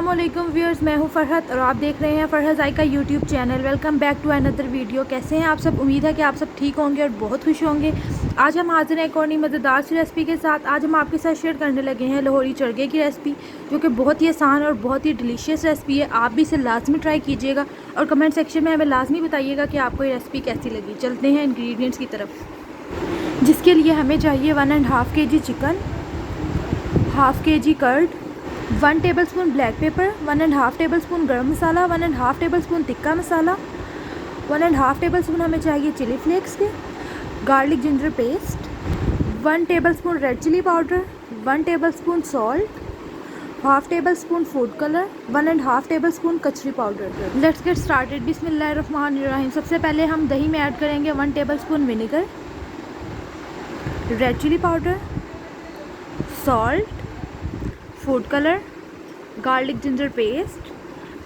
अस्सलामुअलैकुम व्यूअर्स, मैं हूं फरहत और आप देख रहे हैं Farhat Zaika YouTube channel. Welcome back to another video. कैसे हैं आप सब? उम्मीद है कि आप सब ठीक होंगे और बहुत खुश होंगे। आज हम हाजिर हैं एक और नई मज़ेदार सी रेसिपी के साथ। आज हम आपके साथ शेयर करने लगे हैं लाहौरी चरगे की रेसिपी, जो कि बहुत ही आसान और बहुत ही डिलीशियस रेसिपी है। आप भी इसे लाजमी ट्राई कीजिएगा और कमेंट सेक्शन में हमें लाजमी बताइएगा कि आपको ये रेसिपी कैसी लगी। चलते हैं इन्ग्रीडियंट्स की तरफ, जिसके लिए हमें चाहिए 1.5 kg chicken, 1/2 kg curd, 1 tablespoon black pepper, 1.5 tablespoon garam masala, 1.5 tablespoon तिक्का मसाला, 1.5 टेबलस्पून हमें चाहिए चिली फ्लेक्स के, garlic ginger paste, 1 tablespoon red chilli powder, 1 tablespoon salt, 1/2 tablespoon food colour, 1.5 tablespoon कचरी पाउडर। Let's get started. बिस्मिल्लाहिर्रहमानिर्रहीम। सबसे पहले हम दही में ऐड करेंगे 1 tablespoon vinegar, red chilli powder, salt, food colour, garlic ginger paste,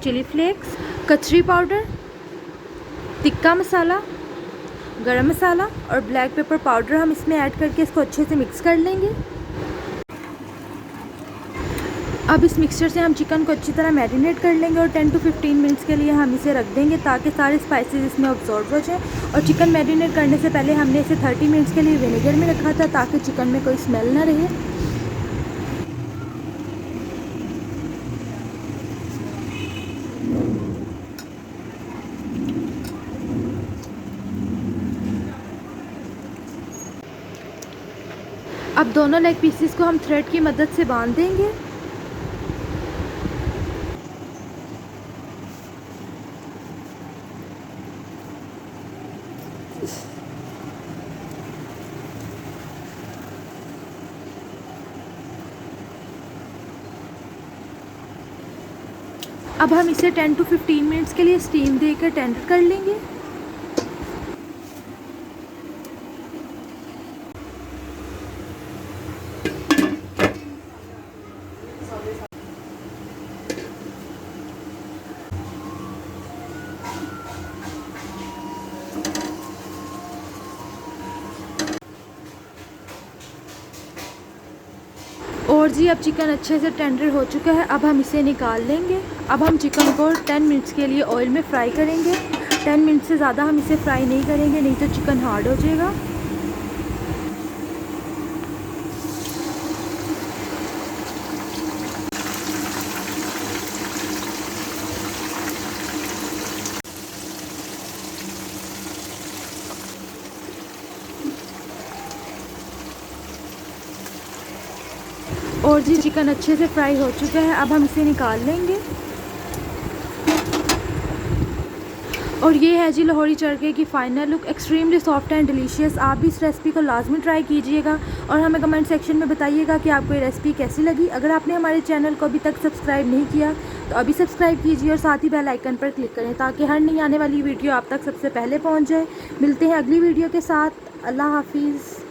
chilli flakes, कचरी powder, tikka masala, garam masala और ब्लैक पेपर पाउडर हम इसमें ऐड करके इसको अच्छे से मिक्स कर लेंगे। अब इस मिक्सचर से हम चिकन को अच्छी तरह मैरिनेट कर लेंगे और 10 to 15 मिनट्स के लिए हम इसे रख देंगे ताकि सारे स्पाइसेस इसमें अब्जॉर्ब हो जाएं। और चिकन मैरिनेट करने से पहले हमने इसे 30 मिनट्स के लिए विनेगर में रखा था ताकि चिकन में कोई स्मेल ना रहे। अब दोनों लेग पीसेस को हम थ्रेड की मदद से बांध देंगे। अब हम इसे 10 to 15 मिनट्स के लिए स्टीम देकर टेंडर कर लेंगे। और जी अब चिकन अच्छे से टेंडर हो चुका है। अब हम इसे निकाल लेंगे। अब हम चिकन को 10 मिनट्स के लिए ऑयल में फ्राई करेंगे। 10 मिनट से ज़्यादा हम इसे फ्राई नहीं करेंगे, नहीं तो चिकन हार्ड हो जाएगा। और जी चिकन अच्छे से फ्राई हो चुका है। अब हम इसे निकाल लेंगे। और ये है जी लाहौरी चरगे की final look, extremely soft and delicious. आप भी इस रेसिपी को लाजमी ट्राई कीजिएगा और हमें कमेंट सेक्शन में बताइएगा कि आपको ये रेसिपी कैसी लगी। अगर आपने हमारे चैनल को अभी तक सब्सक्राइब नहीं किया तो अभी सब्सक्राइब कीजिए और साथ ही बेल आइकन पर क्लिक करें ताकि हर नई आने वाली वीडियो आप तक सबसे पहले पहुँच जाए। मिलते हैं अगली वीडियो के साथ। अल्लाह हाफिज़।